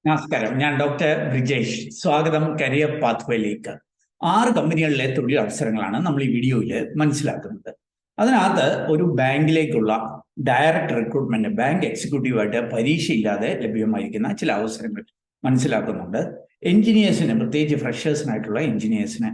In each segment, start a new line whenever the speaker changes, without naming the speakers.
നമസ്കാരം. ഞാൻ ഡോക്ടർ ബ്രിജേഷ്. സ്വാഗതം കരിയർ പാത്വേയിലേക്ക്. 6 കമ്പനികളിലെ തൊഴിൽ അവസരങ്ങളാണ് നമ്മൾ ഈ വീഡിയോയിൽ മനസ്സിലാക്കുന്നത്. അതിനകത്ത് ഒരു ബാങ്കിലേക്കുള്ള ഡയറക്റ്റ് റിക്രൂട്ട്മെന്റ്, ബാങ്ക് എക്സിക്യൂട്ടീവായിട്ട് പരീക്ഷയില്ലാതെ ലഭ്യമായിരിക്കുന്ന ചില അവസരങ്ങൾ മനസ്സിലാക്കുന്നുണ്ട്. എഞ്ചിനീയേഴ്സിന്, പ്രത്യേകിച്ച് ഫ്രഷേഴ്സിനായിട്ടുള്ള എഞ്ചിനീയേഴ്സിന്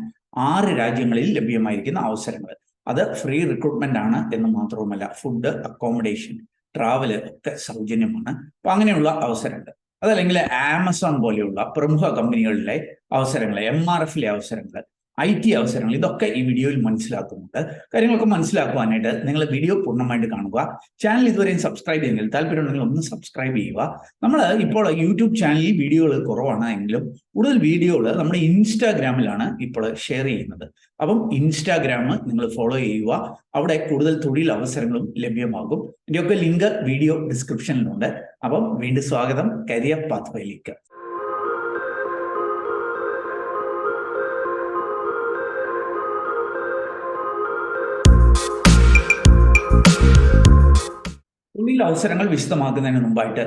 6 രാജ്യങ്ങളിൽ ലഭ്യമായിരിക്കുന്ന അവസരങ്ങൾ. അത് ഫ്രീ റിക്രൂട്ട്മെന്റ് ആണ് എന്ന് മാത്രവുമല്ല, ഫുഡ്, അക്കോമഡേഷൻ, ട്രാവല് ഒക്കെ സൗജന്യമാണ്. അപ്പൊ അങ്ങനെയുള്ള അവസരങ്ങൾ. അതല്ലെങ്കിൽ ആമസോൺ പോലെയുള്ള പ്രമുഖ കമ്പനികളിലെ അവസരങ്ങൾ, MRFിലെ അവസരങ്ങൾ, IT അവസരങ്ങൾ, ഇതൊക്കെ ഈ വീഡിയോയിൽ മനസ്സിലാക്കുന്നുണ്ട്. കാര്യങ്ങളൊക്കെ മനസ്സിലാക്കുവാനായിട്ട് നിങ്ങൾ വീഡിയോ പൂർണ്ണമായിട്ട് കാണുക. ചാനൽ ഇതുവരെയും സബ്സ്ക്രൈബ് ചെയ്യുന്നില്ല, താല്പര്യമുണ്ടെങ്കിൽ ഒന്ന് സബ്സ്ക്രൈബ് ചെയ്യുക. നമ്മൾ ഇപ്പോൾ യൂട്യൂബ് ചാനലിൽ വീഡിയോകൾ കുറവാണ് എങ്കിലും കൂടുതൽ വീഡിയോകൾ നമ്മുടെ ഇൻസ്റ്റാഗ്രാമിലാണ് ഇപ്പോൾ ഷെയർ ചെയ്യുന്നത്. അപ്പം ഇൻസ്റ്റാഗ്രാം നിങ്ങൾ ഫോളോ ചെയ്യുക. അവിടെ കൂടുതൽ തൊഴിൽ അവസരങ്ങളും ലഭ്യമാകും. ഇതിൻ്റെയൊക്കെ ലിങ്ക് വീഡിയോ ഡിസ്ക്രിപ്ഷനിലുണ്ട്. അപ്പം വീണ്ടും സ്വാഗതം കരിയർ പാത്വേയിലേക്ക്. തൊഴിൽ അവസരങ്ങൾ വിശദമാക്കുന്നതിന് മുമ്പായിട്ട്,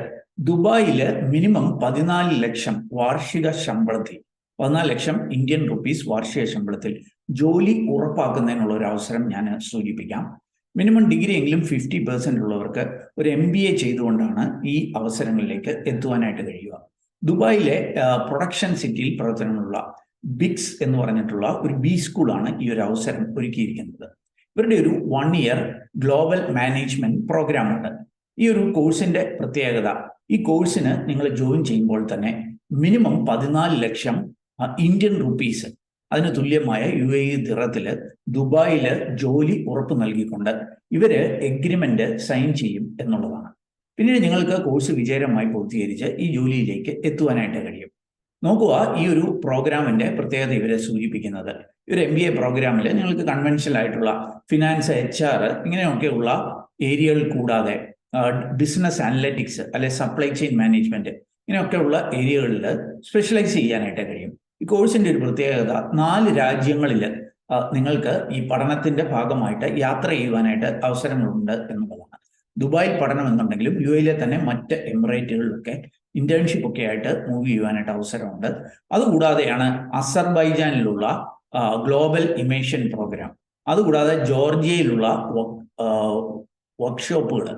ദുബായില് മിനിമം 14 ലക്ഷം വാർഷിക ശമ്പളത്തിൽ, 14 ലക്ഷം ഇന്ത്യൻ റുപ്പീസ് വാർഷിക ശമ്പളത്തിൽ ജോലി ഉറപ്പാക്കുന്നതിനുള്ള ഒരു അവസരം ഞാൻ സൂചിപ്പിക്കാം. മിനിമം ഡിഗ്രി എങ്കിലും 50% ഉള്ളവർക്ക് ഒരു MBA ചെയ്തുകൊണ്ടാണ് ഈ അവസരങ്ങളിലേക്ക് എത്തുവാനായിട്ട് കഴിയുക. ദുബായിലെ പ്രൊഡക്ഷൻ സിറ്റിയിൽ പ്രവർത്തനമുള്ള ബിക്സ് എന്ന് പറഞ്ഞിട്ടുള്ള ഒരു B സ്കൂളാണ് ഈ ഒരു അവസരം ഒരുക്കിയിരിക്കുന്നത്. ഇവരുടെ ഒരു 1 ഇയർ ഗ്ലോബൽ മാനേജ്മെന്റ് പ്രോഗ്രാം ഉണ്ട്. ഈ ഒരു കോഴ്സിന്റെ പ്രത്യേകത, ഈ കോഴ്സിന് നിങ്ങൾ ജോയിൻ ചെയ്യുമ്പോൾ തന്നെ മിനിമം 14 ലക്ഷം ഇന്ത്യൻ റുപ്പീസ്, അതിന് തുല്യമായ UAE ദിറത്തില് ദുബായില് ജോലി ഉറപ്പ് നൽകിക്കൊണ്ട് ഇവര് എഗ്രിമെന്റ് സൈൻ ചെയ്യും എന്നുള്ളതാണ്. പിന്നീട് നിങ്ങൾക്ക് കോഴ്സ് വിജയകരമായി പൂർത്തീകരിച്ച് ഈ ജോലിയിലേക്ക് എത്തുവാനായിട്ട് കഴിയും. നോക്കുക, ഈ ഒരു പ്രോഗ്രാമിന്റെ പ്രത്യേകത ഇവരെ സൂചിപ്പിക്കുന്നത്, ഈ ഒരു MBA പ്രോഗ്രാമിൽ നിങ്ങൾക്ക് കൺവെൻഷനൽ ആയിട്ടുള്ള ഫിനാൻസ്, HR ഇങ്ങനെയൊക്കെയുള്ള ഏരിയകൾ കൂടാതെ ബിസിനസ് അനലറ്റിക്സ് അല്ലെ സപ്ലൈ ചെയിൻ മാനേജ്മെന്റ് ഇങ്ങനെയൊക്കെയുള്ള ഏരിയകളിൽ സ്പെഷ്യലൈസ് ചെയ്യാനായിട്ട് കഴിയും. ഈ കോഴ്സിന്റെ ഒരു പ്രത്യേകത, 4 രാജ്യങ്ങളിൽ നിങ്ങൾക്ക് ഈ പഠനത്തിന്റെ ഭാഗമായിട്ട് യാത്ര ചെയ്യുവാനായിട്ട് അവസരങ്ങളുണ്ട് എന്നുള്ളതാണ്. ദുബായിൽ പഠനം എന്നുണ്ടെങ്കിലും UAE തന്നെ മറ്റ് എമിറേറ്റുകളിലൊക്കെ ഇന്റേൺഷിപ്പ് ഒക്കെ ആയിട്ട് മൂവ് ചെയ്യുവാനായിട്ട് അവസരമുണ്ട്. അതുകൂടാതെയാണ് അസർബൈജാനിലുള്ള ഗ്ലോബൽ ഇമേഷൻ പ്രോഗ്രാം, അതുകൂടാതെ ജോർജിയയിലുള്ള വർക്ക്ഷോപ്പുകൾ,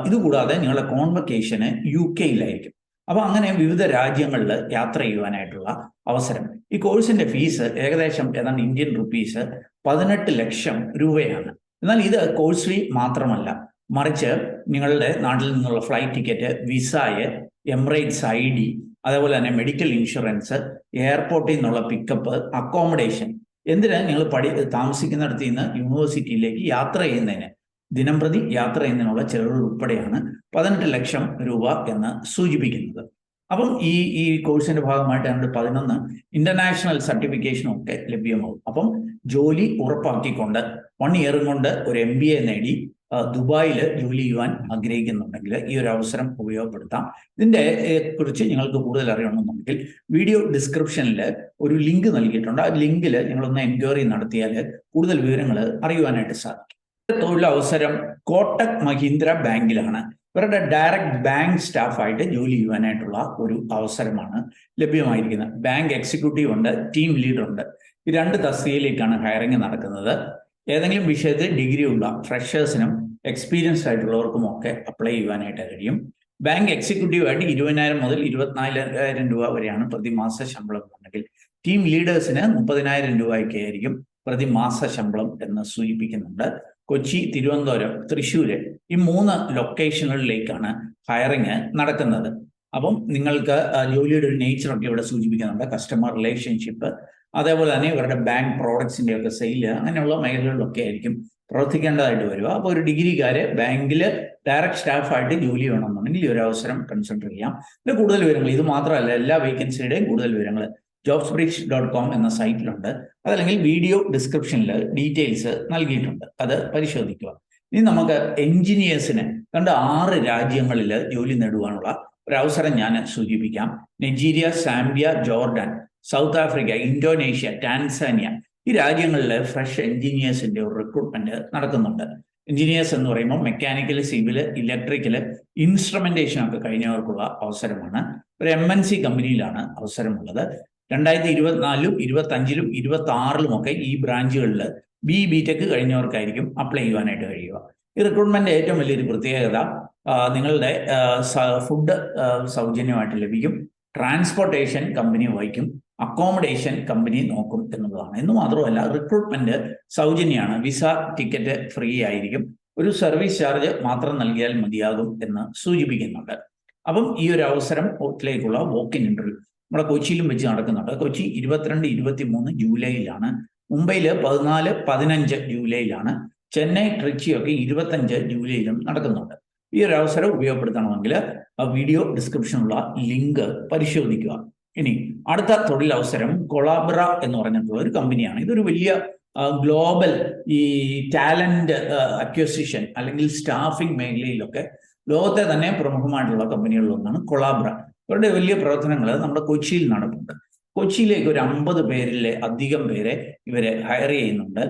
ഇതുകൂടാതെ നിങ്ങളുടെ കോൺവക്കേഷന് UK-യിലായിരിക്കും. അപ്പൊ അങ്ങനെ വിവിധ രാജ്യങ്ങളിൽ യാത്ര ചെയ്യുവാനായിട്ടുള്ള അവസരം. ഈ കോഴ്സിന്റെ ഫീസ് ഏകദേശം ഏതാണ്ട് ഇന്ത്യൻ റുപ്പീസ് 18 ലക്ഷം രൂപയാണ്. എന്നാൽ ഇത് കോഴ്സ് ഫീ മാത്രമല്ല, മറിച്ച് നിങ്ങളുടെ നാട്ടിൽ നിന്നുള്ള ഫ്ലൈറ്റ് ടിക്കറ്റ്, വിസയെ, എമിറേറ്റ്സ് ID, അതേപോലെ തന്നെ മെഡിക്കൽ ഇൻഷുറൻസ്, എയർപോർട്ടിൽ നിന്നുള്ള പിക്കപ്പ്, അക്കോമഡേഷൻ, എന്തിന് നിങ്ങൾ താമസിക്കുന്നിടത്ത് നിന്ന് യൂണിവേഴ്സിറ്റിയിലേക്ക് യാത്ര ചെയ്യുന്നതിന്, ദിനംപ്രതി യാത്ര ചെയ്യുന്നതിനുള്ള ചെലവുകൾ ഉൾപ്പെടെയാണ് 18 ലക്ഷം രൂപ എന്ന് സൂചിപ്പിക്കുന്നത്. അപ്പം ഈ കോഴ്സിന്റെ ഭാഗമായിട്ട് 11 ഇന്റർനാഷണൽ സർട്ടിഫിക്കേഷനും ഒക്കെ ലഭ്യമാകും. അപ്പം ജോലി ഉറപ്പാക്കിക്കൊണ്ട് 1 ഇയർ കൊണ്ട് ഒരു MBA നേടി ദുബായിൽ ജോലി ചെയ്യുവാൻ ആഗ്രഹിക്കുന്നുണ്ടെങ്കിൽ ഈ ഒരു അവസരം ഉപയോഗപ്പെടുത്താം. ഇതിന്റെ കുറിച്ച് നിങ്ങൾക്ക് കൂടുതൽ അറിയണമെന്നുണ്ടെങ്കിൽ വീഡിയോ ഡിസ്ക്രിപ്ഷനിൽ ഒരു ലിങ്ക് നൽകിയിട്ടുണ്ട്. ആ ലിങ്കിൽ നിങ്ങളൊന്ന് എൻക്വയറി നടത്തിയാൽ കൂടുതൽ വിവരങ്ങൾ അറിയുവാനായിട്ട് സാധിക്കും. തൊഴിലവസരം കോട്ടക് മഹീന്ദ്ര ബാങ്കിലാണ്. ഇവരുടെ ഡയറക്റ്റ് ബാങ്ക് സ്റ്റാഫായിട്ട് ജോലി ചെയ്യുവാനായിട്ടുള്ള ഒരു അവസരമാണ് ലഭ്യമായിരിക്കുന്നത്. ബാങ്ക് എക്സിക്യൂട്ടീവ് ഉണ്ട്, ടീം ലീഡർ ഉണ്ട്. ഈ 2 തസ്തികയിലേക്കാണ് ഹയറിംഗ് നടക്കുന്നത്. ഏതെങ്കിലും വിഷയത്തിൽ ഡിഗ്രി ഉള്ള ഫ്രഷേഴ്സിനും എക്സ്പീരിയൻസ്ഡ് ആയിട്ടുള്ളവർക്കും ഒക്കെ അപ്ലൈ ചെയ്യുവാനായിട്ട് കഴിയും. ബാങ്ക് എക്സിക്യൂട്ടീവായിട്ട് 20,000 മുതൽ 24,000 രൂപ വരെയാണ് പ്രതിമാസ ശമ്പളം ഉണ്ടെങ്കിൽ, ടീം ലീഡേഴ്സിന് 30,000 രൂപയൊക്കെ ആയിരിക്കും പ്രതിമാസ ശമ്പളം എന്ന് സൂചിപ്പിക്കുന്നുണ്ട്. കൊച്ചി, തിരുവനന്തപുരം, തൃശ്ശൂര്, ഈ 3 ലൊക്കേഷനുകളിലേക്കാണ് ഹയറിംഗ് നടക്കുന്നത്. അപ്പം നിങ്ങൾക്ക് ജോലിയുടെ ഒരു നേച്ചറൊക്കെ ഇവിടെ സൂചിപ്പിക്കുന്നുണ്ട്. കസ്റ്റമർ റിലേഷൻഷിപ്പ്, അതേപോലെ തന്നെ ഇവരുടെ ബാങ്ക് പ്രോഡക്ട്സിന്റെ ഒക്കെ സെയില്, അങ്ങനെയുള്ള മേഖലകളിലൊക്കെ ആയിരിക്കും പ്രവർത്തിക്കേണ്ടതായിട്ട് വരിക. അപ്പോൾ ഒരു ഡിഗ്രിക്കാര് ബാങ്കിൽ ഡയറക്റ്റ് സ്റ്റാഫായിട്ട് ജോലി വേണമെന്നുണ്ടെങ്കിൽ ഈ ഒരു അവസരം കൺസിഡർ ചെയ്യാം. ഇതിന്റെ കൂടുതൽ വിവരങ്ങൾ, ഇത് മാത്രമല്ല എല്ലാ വേക്കൻസിയുടെയും കൂടുതൽ വിവരങ്ങൾ jobsbridge.com എന്ന സൈറ്റിലുണ്ട്. അതല്ലെങ്കിൽ വീഡിയോ ഡിസ്ക്രിപ്ഷനിൽ ഡീറ്റെയിൽസ് നൽകിയിട്ടുണ്ട്, അത് പരിശോധിക്കുക. ഇനി നമുക്ക് എഞ്ചിനീയേഴ്സിന് 6 രാജ്യങ്ങളിൽ ജോലി നേടുവാനുള്ള ഒരു അവസരം ഞാൻ സൂചിപ്പിക്കാം. Nigeria, Zambia, Jordan, south Africa, Indonesia, Tanzania, ഈ രാജ്യങ്ങളിൽ ഫ്രഷ് എഞ്ചിനീയേഴ്സിന്റെ ഒരു റിക്രൂട്ട്മെന്റ് നടക്കുന്നുണ്ട്. എഞ്ചിനീയേഴ്സ് എന്ന് പറയുമ്പോൾ മെക്കാനിക്കൽ, സിവിൽ, ഇലക്ട്രിക്കൽ, ഇൻസ്ട്രുമെന്റേഷൻ ഒക്കെ കഴിഞ്ഞവർക്കുള്ള അവസരമാണ്. ഒരു MNC കമ്പനിയിലാണ് അവസരമുള്ളത്. 2024-ലും 25-ലും 26-ലും ഒക്കെ ഈ ബ്രാഞ്ചുകളിൽ BTech കഴിഞ്ഞവർക്കായിരിക്കും അപ്ലൈ ചെയ്യുവാനായിട്ട് കഴിയുക. ഈ റിക്രൂട്ട്മെന്റ് ഏറ്റവും വലിയൊരു പ്രത്യേകത നിങ്ങളുടെ ഫുഡ് സൗജന്യമായിട്ട് ലഭിക്കും, ട്രാൻസ്പോർട്ടേഷൻ കമ്പനി വഹിക്കും, അക്കോമഡേഷൻ കമ്പനി നോക്കും എന്നുള്ളതാണ്. എന്ന് മാത്രമല്ല റിക്രൂട്ട്മെന്റ് സൗജന്യമാണ്, വിസ ടിക്കറ്റ് ഫ്രീ ആയിരിക്കും, ഒരു സർവീസ് ചാർജ് മാത്രം നൽകിയാൽ മതിയാകും എന്ന് സൂചിപ്പിക്കുന്നുണ്ട്. അപ്പം ഈ ഒരു അവസരത്തിലേക്കുള്ള വോക്ക്-ഇൻ ഇന്റർവ്യൂ നമ്മുടെ കൊച്ചിയിലും വെച്ച് നടക്കുന്നുണ്ട്. കൊച്ചി 22-23 ജൂലൈയിലാണ്, മുംബൈയിൽ 14-15 ജൂലൈയിലാണ്, ചെന്നൈ, ട്രിച്ചിയൊക്കെ 25 ജൂലൈയിലും നടക്കുന്നുണ്ട്. ഈ ഒരു അവസരം ഉപയോഗപ്പെടുത്തണമെങ്കിൽ വീഡിയോ ഡിസ്ക്രിപ്ഷനുള്ള ലിങ്ക് പരിശോധിക്കുക. ഇനി അടുത്ത തൊഴിലവസരം കൊളാബ്ര എന്ന് പറഞ്ഞിട്ടുള്ള ഒരു കമ്പനിയാണ്. ഇതൊരു വലിയ ഗ്ലോബൽ ഈ ടാലന്റ് അക്വസിഷൻ അല്ലെങ്കിൽ സ്റ്റാഫിംഗ് മേഖലയിലൊക്കെ ലോകത്തെ തന്നെ പ്രമുഖമായിട്ടുള്ള കമ്പനികളിലൊന്നാണ് കൊളാബ്ര. ഇവരുടെ വലിയ പ്രവർത്തനങ്ങൾ നമ്മുടെ കൊച്ചിയിൽ നടക്കുന്നുണ്ട്. കൊച്ചിയിലേക്ക് ഒരു 50 പേരിലെ അധികം പേരെ ഇവരെ ഹയർ ചെയ്യുന്നുണ്ട്.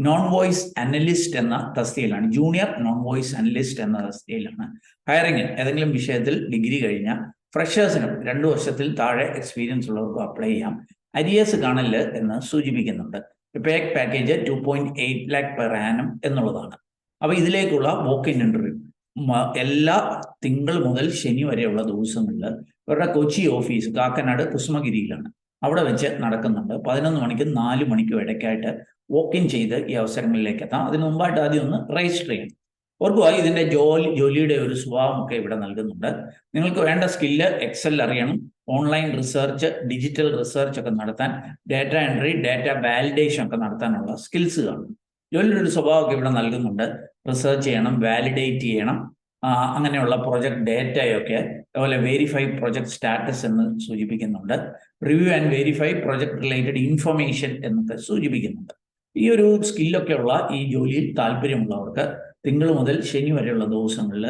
നോൺ വോയിസ് അനലിസ്റ്റ് എന്ന തസ്തികയിലാണ്, ജൂനിയർ നോൺ വോയിസ് അനലിസ്റ്റ് എന്ന തസ്തികയിലാണ് ഹയറിംഗ്. ഏതെങ്കിലും വിഷയത്തിൽ ഡിഗ്രി കഴിഞ്ഞ ഫ്രഷേഴ്സിനും 2 വർഷത്തിൽ താഴെ എക്സ്പീരിയൻസ് ഉള്ളവർക്കും അപ്ലൈ ചെയ്യാം. അരിയേഴ്സ് കാണില്ല എന്ന് സൂചിപ്പിക്കുന്നുണ്ട്. പേ പാക്കേജ് 2.8 lakh per annum എന്നുള്ളതാണ്. അപ്പൊ ഇതിലേക്കുള്ള വോക്ക്-ഇൻ ഇന്റർവ്യൂ എല്ലാ തിങ്കൾ മുതൽ ശനി വരെയുള്ള ദിവസങ്ങളിൽ ഇവരുടെ കൊച്ചി ഓഫീസ് കാക്കനാട് കുസുമഗിരിയിലാണ്, അവിടെ വെച്ച് നടക്കുന്നുണ്ട്. 11 മണിക്കും 4 മണിക്കും ഇടയ്ക്കായിട്ട് വോക്ക്-ഇൻ ചെയ്ത് ഈ അവസരങ്ങളിലേക്ക് എത്താം. അതിന് മുമ്പായിട്ട് ആദ്യം ഒന്ന് രജിസ്റ്റർ ചെയ്യണം. ഓർക്കുക, ഇതിന്റെ ജോലിയുടെ ഒരു സ്വഭാവമൊക്കെ ഇവിടെ നൽകുന്നുണ്ട്. നിങ്ങൾക്ക് വേണ്ട സ്കില്ല് എക്സൽ അറിയണം, ഓൺലൈൻ റിസർച്ച്, ഡിജിറ്റൽ റിസർച്ച് ഒക്കെ നടത്താൻ, ഡാറ്റ എൻട്രി, ഡാറ്റ വാലിഡേഷൻ ഒക്കെ നടത്താനുള്ള സ്കിൽസ് കാണും. ജോലിയുടെ ഒരു സ്വഭാവമൊക്കെ ഇവിടെ നൽകുന്നുണ്ട്. റിസർച്ച് ചെയ്യണം, വാലിഡേറ്റ് ചെയ്യണം, അങ്ങനെയുള്ള പ്രൊജക്ട് ഡേറ്റയൊക്കെ, അതുപോലെ വെരിഫൈ പ്രൊജക്ട് സ്റ്റാറ്റസ് എന്ന് സൂചിപ്പിക്കുന്നുണ്ട്, review and verify project related information എന്നൊക്കെ സൂചിപ്പിക്കുന്നുണ്ട്. ഈ ഒരു സ്കില്ലൊക്കെ ഉള്ള ഈ ജോലിയിൽ താല്പര്യമുള്ളവർക്ക് തിങ്കൾ മുതൽ ശനി വരെയുള്ള ദിവസങ്ങളിൽ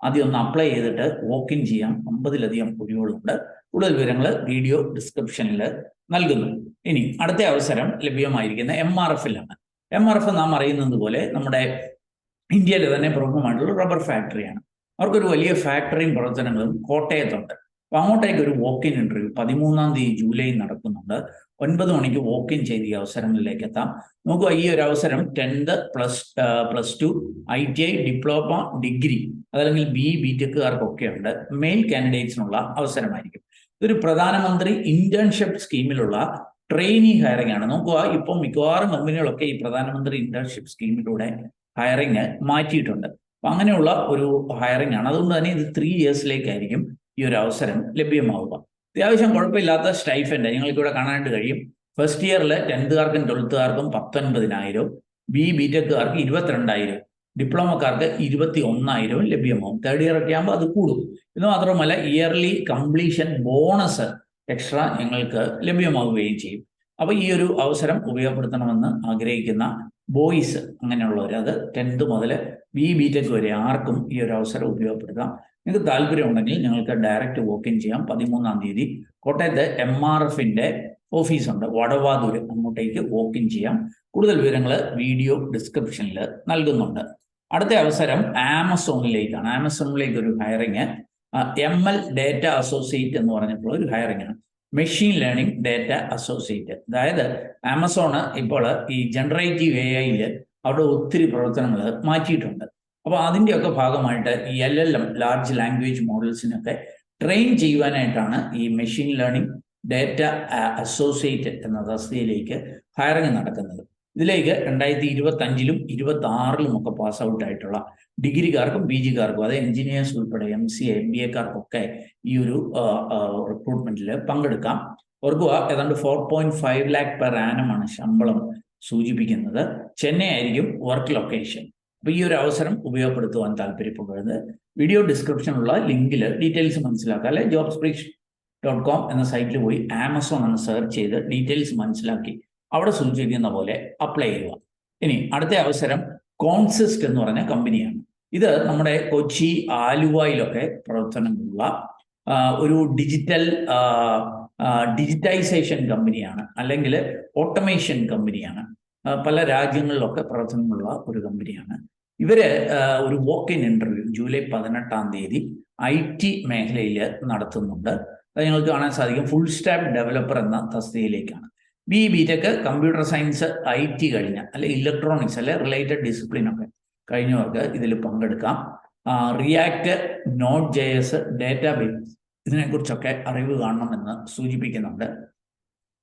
ആദ്യം ഒന്ന് അപ്ലൈ ചെയ്തിട്ട് വോക്ക്-ഇൻ ചെയ്യാം. 50-ലധികം ഒഴിവുകളുണ്ട്. കൂടുതൽ വിവരങ്ങൾ വീഡിയോ ഡിസ്ക്രിപ്ഷനിൽ നൽകുന്നു. ഇനി അടുത്ത അവസരം ലഭ്യമായിരിക്കുന്ന MRF-ലാണ്. MRF നാം അറിയുന്നത് പോലെ നമ്മുടെ ഇന്ത്യയിലെ തന്നെ പ്രമുഖമായിട്ടുള്ള റബ്ബർ ഫാക്ടറിയാണ്. അവർക്കൊരു വലിയ ഫാക്ടറിയും പ്രവർത്തനങ്ങളും കോട്ടയത്തുണ്ട്. അപ്പൊ അങ്ങോട്ടേക്ക് ഒരു വോക്ക്-ഇൻ ഇന്റർവ്യൂ 13 ജൂലൈ നടക്കുന്നുണ്ട്. 9 മണിക്ക് വോക്ക്-ഇൻ ചെയ്ത് ഈ അവസരങ്ങളിലേക്ക് എത്താം. നോക്കുക, ഈ ഒരു അവസരം 10th +2 ITI ഡിപ്ലോമ ഡിഗ്രി അതല്ലെങ്കിൽ BTechകാർക്കൊക്കെ ഉണ്ട്. മെയിൽ കാൻഡിഡേറ്റ്സിനുള്ള അവസരമായിരിക്കും. ഇതൊരു പ്രധാനമന്ത്രി ഇന്റേൺഷിപ്പ് സ്കീമിലുള്ള ട്രെയിനി ഹയറിംഗ് ആണ്. നോക്കുക, ഇപ്പം മിക്കവാറും കമ്പനികളൊക്കെ ഈ പ്രധാനമന്ത്രി ഇന്റേൺഷിപ്പ് സ്കീമിലൂടെ ഹയറിംഗ് മാറ്റിയിട്ടുണ്ട്. അപ്പൊ അങ്ങനെയുള്ള ഒരു ഹയറിംഗ് ആണ്. അതുകൊണ്ട് തന്നെ ഇത് 3 ഇയേഴ്സിലേക്കായിരിക്കും ഈ ഒരു അവസരം ലഭ്യമാവുക. അത്യാവശ്യം കുഴപ്പമില്ലാത്ത സ്റ്റൈഫൻഡ് നിങ്ങൾക്ക് ഇവിടെ കാണാനായിട്ട് കഴിയും. ഫസ്റ്റ് ഇയറിൽ 10th-കാർക്കും 12th-കാർക്കും 19,000, BTechകാർക്ക് 22,000, ഡിപ്ലോമക്കാർക്ക് 21,000 ലഭ്യമാവും. തേർഡ് ഇയർ ഒക്കെ ആകുമ്പോൾ അത് കൂടും. ഇത് മാത്രമല്ല ഇയർലി കംപ്ലീഷൻ ബോണസ് എക്സ്ട്രാ നിങ്ങൾക്ക് ലഭ്യമാവുകയും ചെയ്യും. അപ്പൊ ഈ ഒരു അവസരം ഉപയോഗപ്പെടുത്തണമെന്ന് ആഗ്രഹിക്കുന്ന ബോയ്സ് അങ്ങനെയുള്ളവർ, അത് 10th മുതൽ BTech വരെ ആർക്കും ഈ ഒരു അവസരം ഉപയോഗപ്പെടുത്താം. നിങ്ങൾക്ക് താല്പര്യമുണ്ടെങ്കിൽ നിങ്ങൾക്ക് ഡയറക്റ്റ് വോക്ക്-ഇൻ ചെയ്യാം. 13 കോട്ടയത്ത് MRF-ന്റെ ഓഫീസുണ്ട്, വടവാതൂർ, അങ്ങോട്ടേക്ക് വോക്ക്-ഇൻ ചെയ്യാം. കൂടുതൽ വിവരങ്ങൾ വീഡിയോ ഡിസ്ക്രിപ്ഷനിൽ നൽകുന്നുണ്ട്. അടുത്ത അവസരം ആമസോണിലേക്കാണ്. ആമസോണിലേക്ക് ഒരു ഹയറിങ് ML ഡേറ്റ അസോസിയേറ്റ് എന്ന് പറഞ്ഞിട്ടുള്ള ഒരു ഹയറിംഗ് ആണ്. Machine learning data associate. അതായത് ആമസോണ് ഇപ്പോൾ ഈ ജനറേറ്റീവ് AI-യിൽ അവിടെ ഒത്തിരി പ്രവർത്തനങ്ങൾ മാറ്റിയിട്ടുണ്ട്. അപ്പോൾ അതിൻ്റെയൊക്കെ ഭാഗമായിട്ട് ഈ LLM ലാർജ് ലാംഗ്വേജ് മോഡൽസിനൊക്കെ ട്രെയിൻ ചെയ്യുവാനായിട്ടാണ് ഈ മെഷീൻ ലേണിംഗ് ഡേറ്റ അസോസിയേറ്റ് എന്ന തസ്തികയിലേക്ക് ഹയറിംഗ് നടക്കുന്നത്. ഇതിലേക്ക് 2025-ലും 26-ലും ഒക്കെ പാസ് ഔട്ട് ആയിട്ടുള്ള ഡിഗ്രിക്കാർക്കും PGക്കാർക്കും, അത് എഞ്ചിനീയേഴ്സ് ഉൾപ്പെടെ MCA MBAക്കാർക്കൊക്കെ ഈ ഒരു റിക്രൂട്ട്മെന്റിൽ പങ്കെടുക്കാം. ഓർക്കുക, ഏതാണ്ട് 4.5 lakh per annum ആണ് ശമ്പളം സൂചിപ്പിക്കുന്നത്. ചെന്നൈ ആയിരിക്കും വർക്ക് ലൊക്കേഷൻ. അപ്പൊ ഈ ഒരു അവസരം ഉപയോഗപ്പെടുത്തുവാൻ താല്പര്യപ്പെടുന്നത് വീഡിയോ ഡിസ്ക്രിപ്ഷനുള്ള ലിങ്കിൽ ഡീറ്റെയിൽസ് മനസ്സിലാക്കുക. അല്ലെ jobsbreach.com എന്ന സൈറ്റിൽ പോയി ആമസോൺ എന്ന് സെർച്ച് ചെയ്ത് ഡീറ്റെയിൽസ് മനസ്സിലാക്കി അവിടെ സൂചിപ്പിക്കുന്ന പോലെ അപ്ലൈ ചെയ്യുക. ഇനി അടുത്ത അവസരം കോൺസിസ്റ്റ് എന്ന് പറഞ്ഞ കമ്പനിയാണ്. ഇത് നമ്മുടെ കൊച്ചി, ആലുവയിലൊക്കെ പ്രവർത്തനമുള്ള ഒരു ഡിജിറ്റൈസേഷൻ കമ്പനിയാണ്, അല്ലെങ്കിൽ ഓട്ടോമേഷൻ കമ്പനിയാണ്. പല രാജ്യങ്ങളിലൊക്കെ പ്രവർത്തനമുള്ള ഒരു കമ്പനിയാണ്. ഇവര് ഒരു walk in interview July 18 IT മേഖലയിൽ നടത്തുന്നുണ്ട്. അത് നിങ്ങൾക്ക് കാണാൻ സാധിക്കും. ഫുൾ സ്റ്റാക്ക് ഡെവലപ്പർ എന്ന തസ്തികയിലേക്കാണ്. BTech കമ്പ്യൂട്ടർ സയൻസ് IT കഴിഞ്ഞ അല്ലെ ഇലക്ട്രോണിക്സ് അല്ലെ റിലേറ്റഡ് ഡിസിപ്ലിൻ ഒക്കെ കഴിഞ്ഞവർക്ക് ഇതിൽ പങ്കെടുക്കാം. റിയാക്ട്, Node.js, ഡാറ്റാബേസ് ഇതിനെക്കുറിച്ചൊക്കെ അറിവ് കാണണമെന്ന് സൂചിപ്പിക്കുന്നുണ്ട്.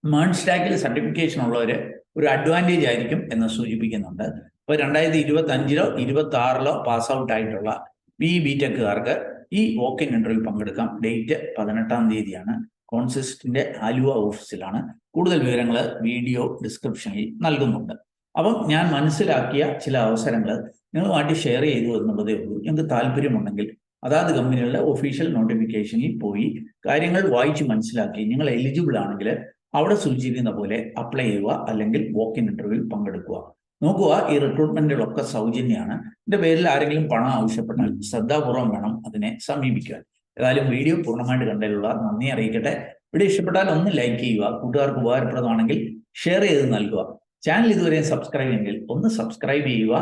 മേൺ സ്റ്റാക്കിൽ സർട്ടിഫിക്കേഷൻ ഉള്ളവർ ഒരു അഡ്വാൻറ്റേജ് ആയിരിക്കും എന്ന് സൂചിപ്പിക്കുന്നുണ്ട്. അപ്പോൾ 2025-ലോ 26-ലോ പാസ് ഔട്ട് ആയിട്ടുള്ള BTechകാർക്ക് ഈ വോക്ക് ഇൻ ഇന്റർവ്യൂ പങ്കെടുക്കാം. ഡേറ്റ് 18 കോൺസിസ്റ്റിന്റെ ആലുവ ഓഫീസിലാണ്. കൂടുതൽ വിവരങ്ങൾ വീഡിയോ ഡിസ്ക്രിപ്ഷനിൽ നൽകുന്നുണ്ട്. അപ്പം ഞാൻ മനസ്സിലാക്കിയ ചില അവസരങ്ങൾ നിങ്ങളുമായിട്ട് ഷെയർ ചെയ്തു എന്നുള്ളതേ ഉള്ളൂ. നിങ്ങൾക്ക് താല്പര്യമുണ്ടെങ്കിൽ അതാത് കമ്പനികളുടെ ഒഫീഷ്യൽ നോട്ടിഫിക്കേഷനിൽ പോയി കാര്യങ്ങൾ വായിച്ച് മനസ്സിലാക്കി നിങ്ങൾ എലിജിബിൾ ആണെങ്കിൽ അവിടെ സൂചിപ്പിക്കുന്ന പോലെ അപ്ലൈ ചെയ്യുക, അല്ലെങ്കിൽ വോക്ക് ഇൻ ഇന്റർവ്യൂവിൽ പങ്കെടുക്കുക. നോക്കുക, ഈ റിക്രൂട്ട്മെന്റുകളൊക്കെ സൗജന്യമാണ്. ഇതിന്റെ പേരിൽ ആരെങ്കിലും പണം ആവശ്യപ്പെട്ടാൽ ശ്രദ്ധാപൂർവം വേണം അതിനെ സമീപിക്കാൻ. ഏതായാലും വീഡിയോ പൂർണ്ണമായിട്ട് കണ്ടതിലുള്ള നന്ദി അറിയിക്കട്ടെ. വീഡിയോ ഇഷ്ടപ്പെട്ടാൽ ഒന്ന് ലൈക്ക് ചെയ്യുക, കൂട്ടുകാർക്ക് ഉപകാരപ്രദമാണെങ്കിൽ ഷെയർ ചെയ്ത് നൽകുക. ചാനൽ ഇതുവരെ സബ്സ്ക്രൈബ് ചെയ്യെങ്കിൽ ഒന്ന് സബ്സ്ക്രൈബ് ചെയ്യുക.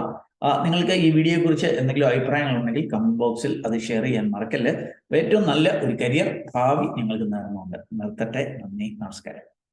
നിങ്ങൾക്ക് ഈ വീഡിയോയെക്കുറിച്ച് എന്തെങ്കിലും അഭിപ്രായങ്ങൾ ഉണ്ടെങ്കിൽ കമന്റ് ബോക്സിൽ അത് ഷെയർ ചെയ്യാൻ മറക്കല്ല്. ഏറ്റവും നല്ല ഒരു കരിയർ ഭാവി നിങ്ങൾക്ക് നേർന്നുകൊണ്ട് നിർത്തട്ടെ. നന്ദി, നമസ്കാരം.